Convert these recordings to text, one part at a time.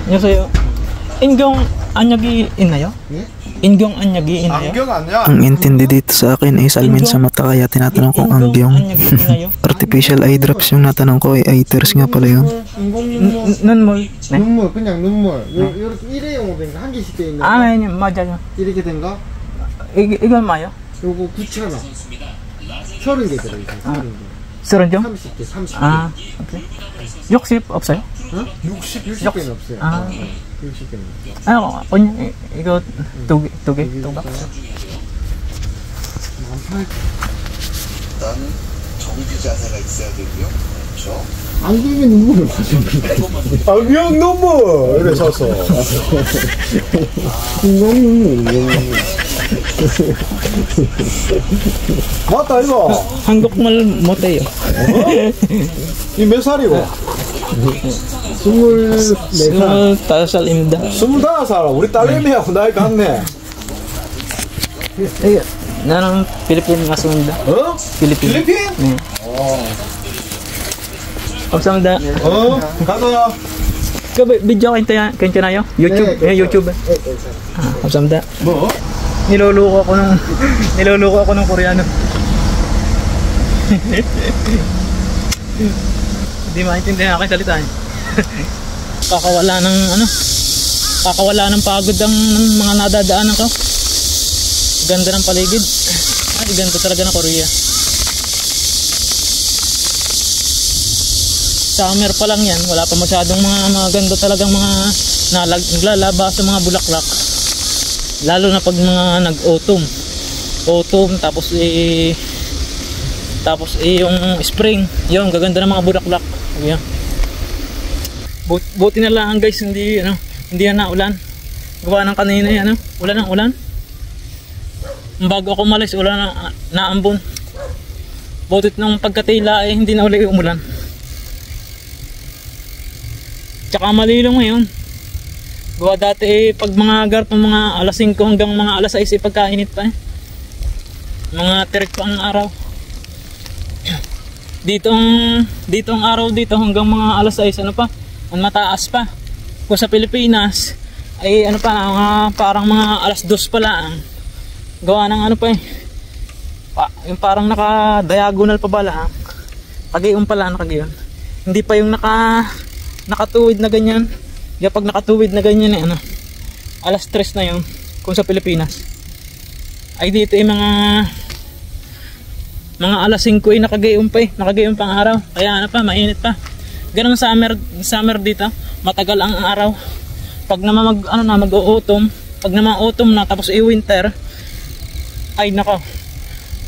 안녕하세요. 인경 anyagi inayo? Ingyong anyagi inayo? 안경 아니야? Ang intindi dito sa akin ay salmin sa mata kaya tinatanong kong angyong. Artificial eye drops yung natanong ko ay eye tears nga pala yun. 눈물. 눈물 그냥 눈물. 요렇게 일회용으로 된 거 한 개씩 돼 있는 거. 아, 아니 맞아요. 이렇게 된 거? 이건 뭐요? 요거 9,000원. 30개 들어있어. 30개. 쓰런죠? 30개, 30개. 아, 오케이. 60 없어요? 어? 60개는 없어요. 아. 60개는 없어요. 아, 언니 이거 두 개. 일단 정비 자세가 있어야 되고요. 그렇죠? 안경에 눈물을 마십니다. 안경 눈물 이래 섰어. 눈물. 맞다 이거. 한국말 못해요. 이 몇 살이고? 24살. 25살입니다. 25살. 우리 딸내미하고 나이 같네. 나는 필리핀 갔습니다. 어? 필리핀. 필리핀? 네. 감사합니다. 가자. 그 video 괜찮아요? YouTube? 네, YouTube. 감사합니다. 뭐? Niluluko ako ng Koreano. Hindi maintindihan aking salita eh. Kakawala ng pagod ang mga nadadaanan ko. Ganda ng paligid. Ay, ganda talaga ng Korea. Summer pa lang yan, wala pa masyadong mga ganda talagang mga naglalaba sa mga bulaklak. Lalo na pag mga nag-autumn tapos yung spring, yung gaganda ng mga bulaklak. Ayan. Buti na lang guys, hindi na ulan. Gawa ng kanina yan, ulan. Bago ako umalis, ulan na ambon. Butit nung pagkatila hindi na ulit umulan. Tsaka malilong ngayon. Gawa dati pag mga garpong mga alas 5 hanggang mga alas 6 pagkainit pa mga tirik pa ang araw. Dito ang araw dito hanggang mga alas 6 ang mataas pa. Kung sa Pilipinas ay parang mga alas 2 pa lang. Gawa ng yung parang naka-diagonal pa bala. Kagayon pala nakagayon. Hindi pa yung nakatuwid na ganyan. Kaya pag nakatuwid na ganyan alas 3 na yun kung sa Pilipinas. Ay dito ay mga alas 5 ay nakagayon pang araw. Kaya mainit pa. Ganun summer dito, matagal ang araw. Pag naman mag-autumn, pag naman autumn na tapos winter, ay nako,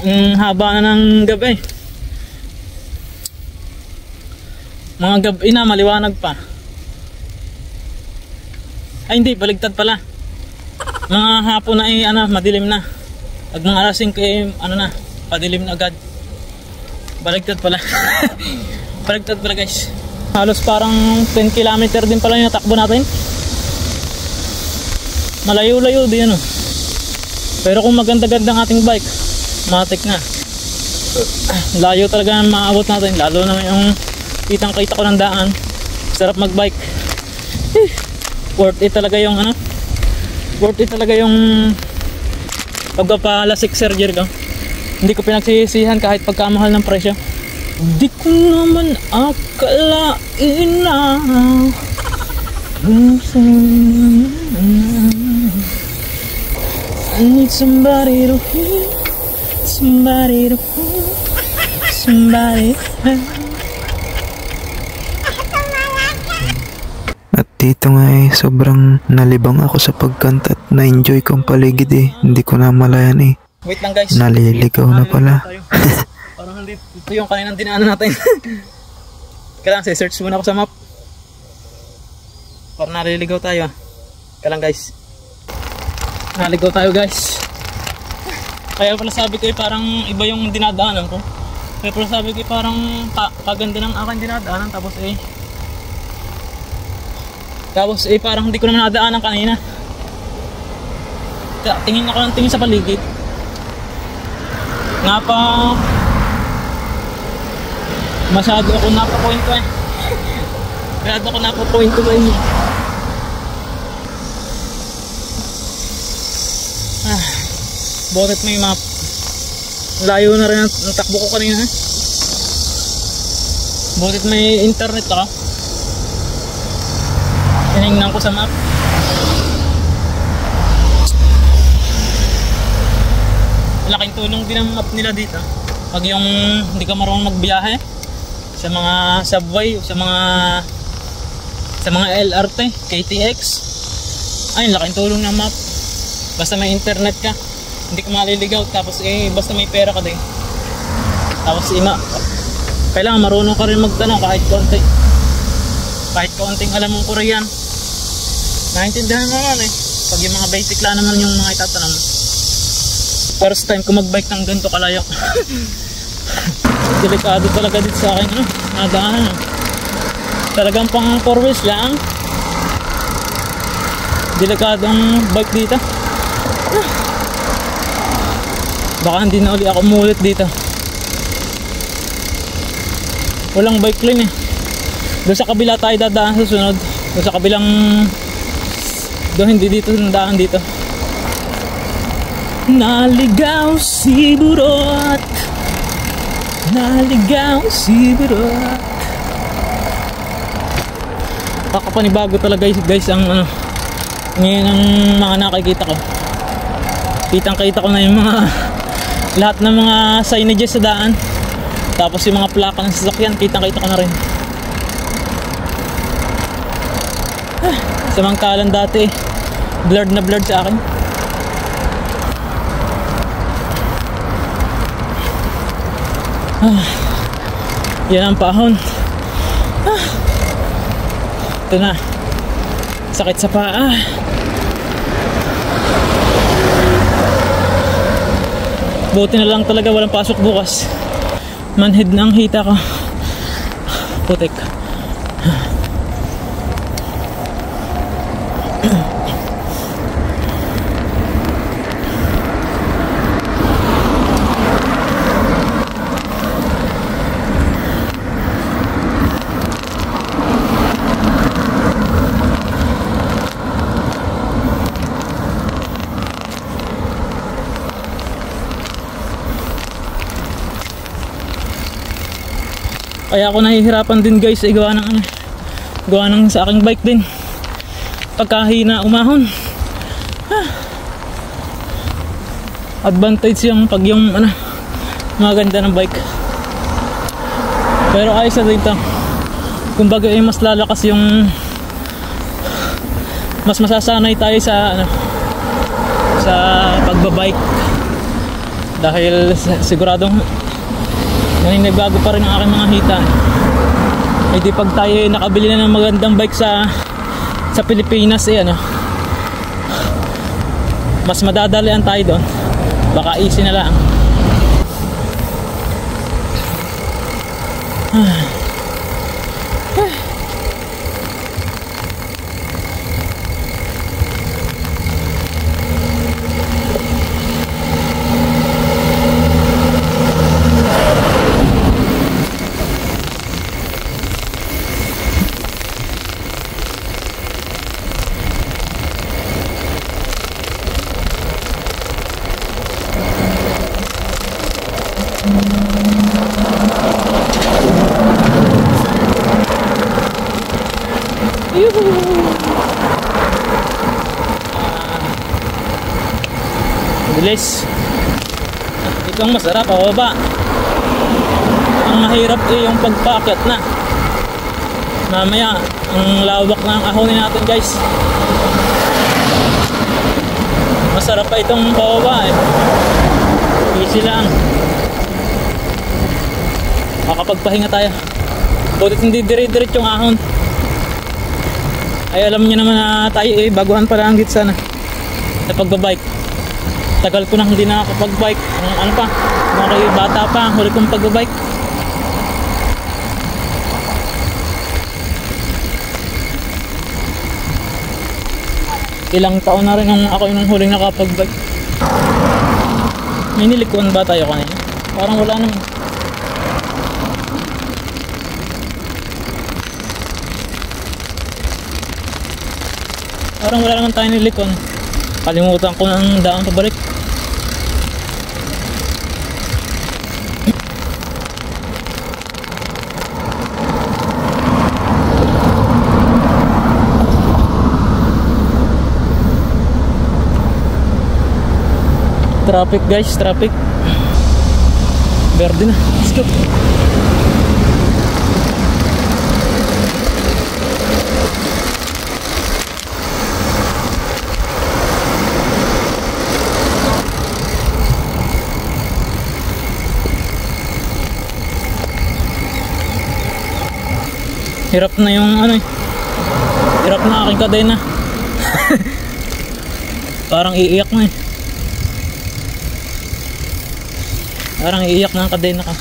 ang haba na ng gabi. Mga gabi na maliwanag pa. Ay hindi, baligtad pala. Mga hapon na madilim na. Pag mga alas 5 padilim na agad. Baligtad pala. Baligtad pala guys. Halos parang 10 km din pala yung takbo natin. Malayo-layo din Pero kung maganda-ganda ang ating bike, matik na. Layo talaga maabot natin. Lalo na yung kitang-kita ko ng daan. Sarap mag-bike. Worth it talaga yung pagpapalasik surgery ko. Hindi ko pinagsisihan kahit pagkamahal ng presyo. Di ko naman akalain na I need somebody to hear, somebody to hold, somebody to At dito nga sobrang nalibang ako sa pagkanta at na-enjoy ko ang paligid Hindi ko na malayan Wait lang guys. Naliligaw na pala. Parang ito yung kaninang dinaanan natin. Kailangan search muna ako sa map. Parang naliligaw tayo. Kailangan guys. Naligaw tayo guys. Kaya pala sabi ko parang iba yung dinadaanan ko. Kaya pala sabi ko parang paganda ng aking dinadaanan tapos parang hindi ko naman nadaanan kanina. Tingin ako ng tingin sa paligid. Masyado ako napapoint ko Masyado ako napapoint ko Butit may map. Layo na rin ang takbo ko kanina. Butit may internet ako. Tinignan ko sa map. Laking tulong din ang map nila dito. Pag yung hindi ka marunong magbiyahe sa mga subway, sa mga LRT, KTX, ayun, laking tulong ng map. Basta may internet ka, hindi ka maliligaw. Tapos basta may pera ka din. Tapos kailangan marunong ka rin magtanong kahit konti. Kahit konting alam mong Korean, naintindihan mo naman pag yung mga basic lang naman yung mga itatanong mo. First time ko magbike ng ganito kalayo. Delikado talaga dito sa akin. Nadaan. Talagang pang 4 wheels lang. Delikado ang bike dito. Baka hindi na uli ako umulit dito. Walang bike lane Doon sa kabila tayo dadaan sa sunod. Doon sa kabilang, doon hindi dito daan dito. Naligaw si Burot. Naligaw si Burot. Kakapanibago talaga guys ang ngayon ang mga nakikita ko. Kitang-kita ko na yung mga lahat ng mga signages sa daan. Tapos yung mga plaka ng sasakyan, kitang-kita ko na rin. Samantalang dati blurred na blurred sa akin. Yan ang pahon. Ito na, sakit sa paa. Buti na lang talaga walang pasok bukas. Manhid na ang hita ko. Putik. Kaya ako nahihirapan din guys gawa ng sa aking bike din. Pagkahina umahon. Advantage yung pag yung maganda ng bike. Pero ayos na dito. Kumbaga mas lalakas yung mas masasanay tayo sa sa pagbabike. Dahil siguradong naninibago pa rin ang aking mga hita. Eh di pag tayo nakabili na ng magandang bike sa Pilipinas mas madadalian tayo doon. Baka easy na lang. Bilis. Ito ang masarap, pababa. Ang mahirap yung pagpaakyat na. Mamaya ang lawak ng ahonin natin guys. Masarap pa itong pababa easy lang. Makapagpahinga tayo. Butit hindi dire-diret yung ahon. Ay alam niyo naman na tayo baguhan pa lang dito sana sa pagbabike. Tagal ko nang hindi nakakapag-bike. Mga kayo bata pa, huli kong pagbabike. Ilang taon na rin ako yung huling nakapag-bike. May nilikuan ba tayo kanina? Parang wala naman. Parang wala naman tayo nilikuan. Kalimutan ko ng daan pabalik. Traffic guys, traffic. Verde na. Let's go. Hirap na yung ano eh. Hirap na aking kadena. Parang iiyak na eh. Parang iiyak na ang kadena ka.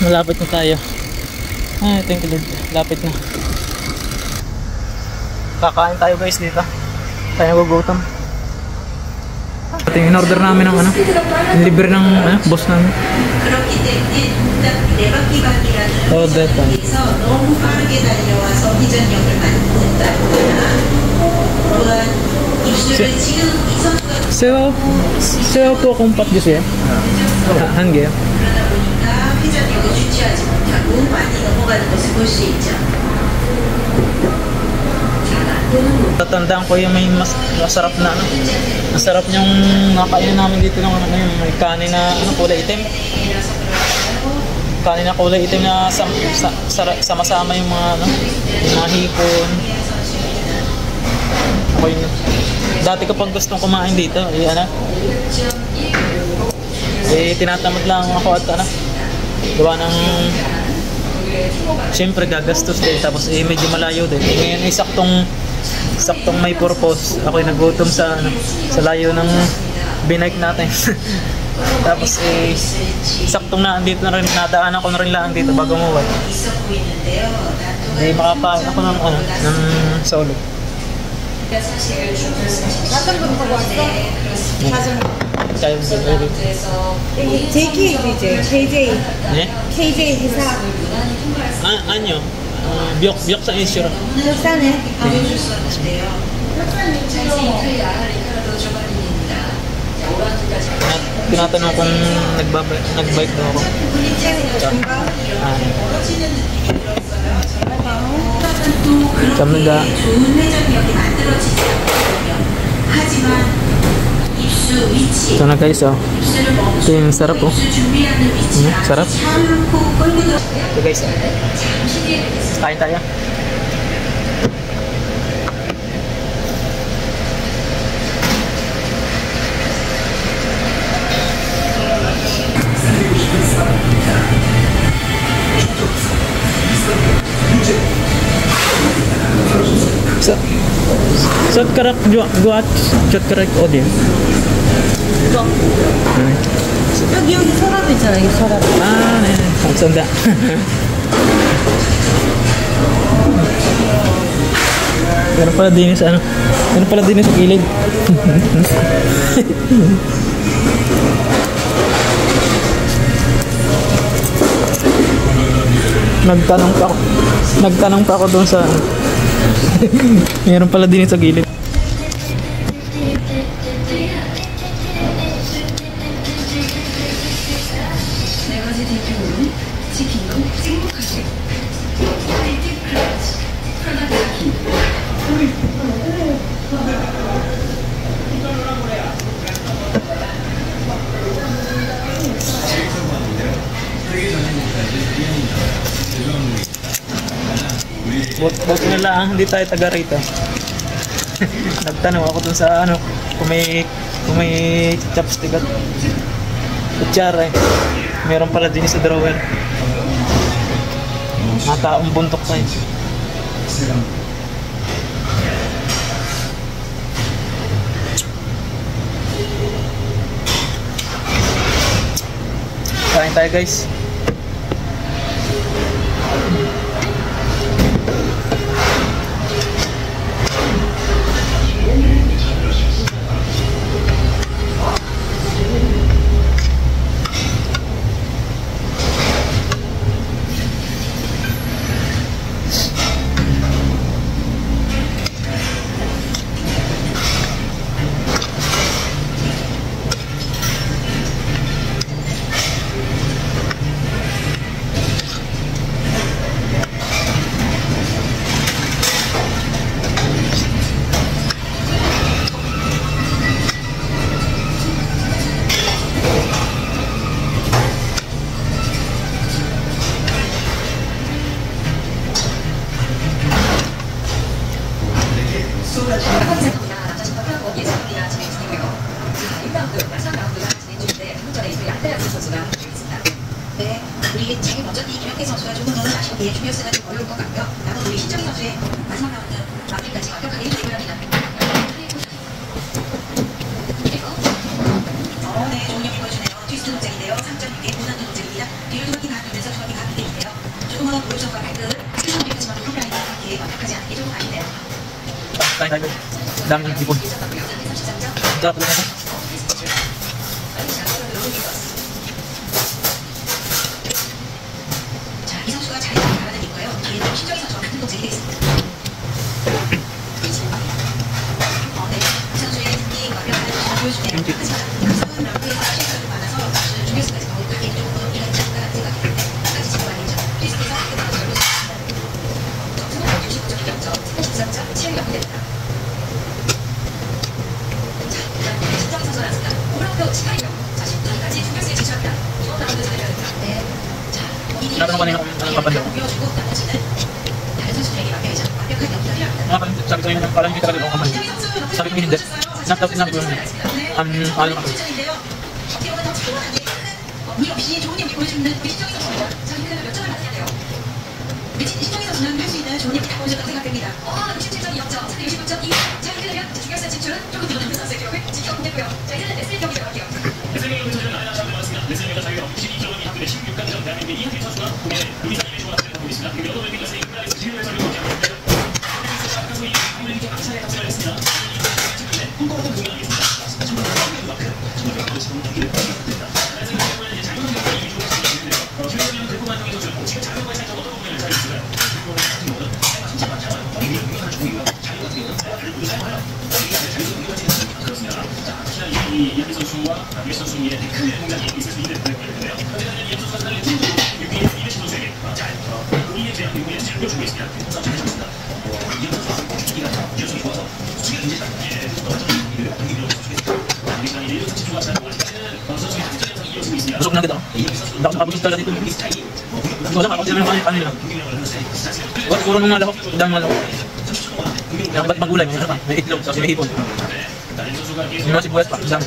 Malapit na tayo. Thank you Lord. Lapit na. Kakain tayo guys dito. Tayo nagugutom. Ito yung in-order namin ng ano, libre ng boss namin. Oh, that one. Sewa po akong pat juice ya? 한 개요? Tatandaan ko yung may masarap na ano. Masarap yung nakain namin dito ng ano, yung may kanin na ano, kulay itim. Kanin na kulay itim na sama-sama yung mga ano, yung mga hipon. Ako yun. Dati kapag gustong kumain dito, tinatamad lang ako at ano, gawa ng siyempre gagastos din, tapos medyo malayo din. Ngayon saktong may purpose. Ako'y nagutom sa layo ng binike natin. Tapos saktong na andito na rin, nadaanan ko na rin lang dito bago umuwi. Hindi makapain ako ng solo. Kayo JK, KJ. 네? KJ 회사. 아니요. 멱사 인슈라. 역사네. Tinatanong kung nagbike daw ako. Kamanda. Ito na guys, oh. Ito yung sarap, oh. Sarap. Ito guys, oh. Kain tayo. Karak buat karak odin. 여기 서랍 있잖아, 이 서랍. 네. 감사합니다. Meron pala din sa ano? Meron pala din sa gilid. Nagtanong pa ako doon sa meron pala din sa gilid. Buti na lang, hindi tayo taga rito. Nagtanong ako dun sa ano, kung may chopstick at kutsara eh. Meron pala din sa drawer. Nataong buntok tayo. Kain tayo guys. 선수가 되겠습니다. 네, 우리 제일 먼저 이 김영태 선수가 조금 더 아쉽게 준비였으면 좀 어려울 것 같고요. 남은 우리 신정희 선수의 마지막 라운드 마무리까지 완벽하게 해주고요. 네, 좋은 연기 보여주네요. 트위스트 동작인데요. 3.6의 무난도 동작입니다. 뒤로 두 바퀴 가면서 두 바퀴 가게 되는데요. 조금은 오른쪽과 발끝, 하지만 홈라인이 그렇게 완벽하지 않게 조금 아닌데요. tayo. Daming ibon. Sarap na ito. 자, 이 선수가 잘 가라는 있고요. 뒤에는 신정희 선수와 같은 동작이 되겠습니다. 네, 이 선수의 특히 완벽한 모습을 보여주네요. 하지만 강성은 라운드에서 실수가 많아서 중결승까지 더 가기 조금 이런 장가라는 생각이 드는데 끝까지 지금 아니죠. 트위스트에서 끝나고 결국 점수는 69.0점, 13점, 7이 연결됩니다. 자, 그다음에 신정희 선수 나왔습니다. 5라운드 시간이요. 자, 10분까지 중결승에 진출합니다. 이번 라운드 잘해야 됩니다. 네. 자, 이 Lahat ng kanina kung kapansin. 보여주고 나머지는 다른 선수들에게 완벽한 연기가 필요합니다. Mga kapatid, sabi ko yun, parang hindi talaga ako kapansin. Sabi ko hindi. Sinabi ko yun. Alam ako. 이 없이 좋은 연기 보여주는 우리 신정희 선수입니다. 자, 이렇게 몇 점을 받아야 돼요? 우리 신정희 선수는 할 수 있는 좋은 연기 다 보여줬다고 생각됩니다. 67점 0점, 69.2. 자, 이렇게 되면 중결승 진출은 조금 더 높은 선수의 기록을 지켜보겠고요. 자, 이제는 레슬링 경기 들어갈게요. 레슬링 경기 선수는 아레나 샤브가 왔습니다. 레슬링 자유형 12kg 이하급의 16강전 대한민국의 이한필 선수가 국내 우리사님의 조합을 하고 있습니다. 그리고 여덟 명의 것을 인플라리스 지휘를 설명하고 있습니다. 아까도 이 국민에게 감사의 합성을 했습니다. 최근에 꿈꿔오던 공연하겠습니다. 정말 그만큼 정말 지금 경기를 보여줍니다. 레슬링 때문에 이제 자유형 경기 위주로 진행되는데요. 김혜선이는 대구만 정의 선수 지금 자유형과의 차이점 어떤 부분을 잘 있을까요? 진짜 많잖아요. 이게 유명한 종이가 자유가 되는 모두 사용하여 그렇습니다. 자, 특히나 이 이한필 선수와 유해 선수 미래 큰 공략이 있을 수 있는 부분인데요. 현재는 이한필 선수가 레전드 6위의 이해신 선수에게 잘 본인에 대한 미국에 잘 보여주고 있습니다. 잘해줬습니다. 이한필 선수가 기기가 유해선이 좋아서 수치가 굉장히 잘합니다. 경기를 주겠습니다. 우리 시간이 내일 같이 좋아하는 아직까지는 선수의 특전에서 이어지고 있습니다. Busog na kita. Dapat makabusog talaga dito. Hindi ko alam, ako sila naman ano nila. Wala siguro nung malahok. Dami malahok. Kaya ba't magulay? May ano pa? May itlog, tapos may hipon. May mga sibuyas pa. Dami.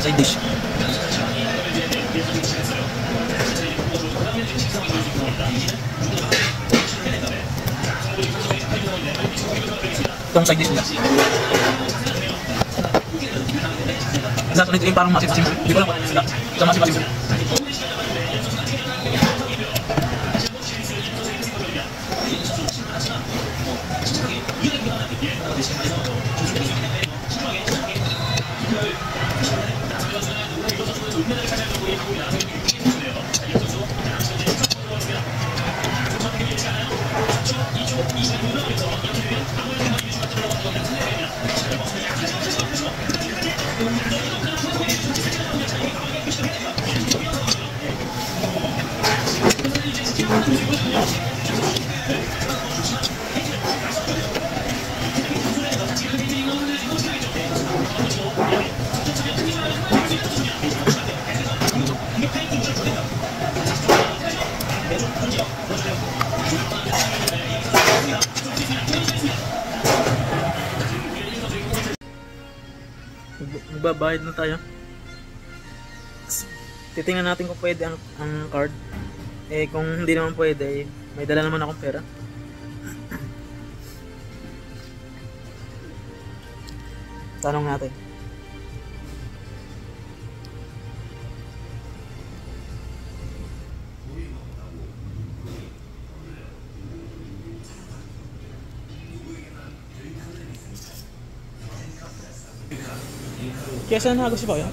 Side dish. Itong side dish nila. Nasa nito yung parang masim-masim. Hindi ko lang kung ano sila. Ito masim-masim. Magbabayad na tayo. Titingnan natin kung pwede ang card. Eh kung hindi naman pwede, may dala naman akong pera. Tanong natin. 계산 하고 싶어요?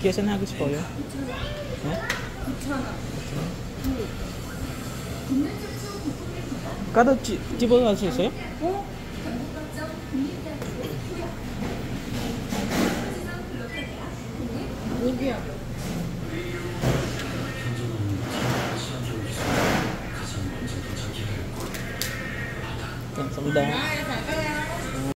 계산 하고 싶어요? 네? 카드 집어갈 수 있어요? 여기요. 감사합니다. 잘 가요.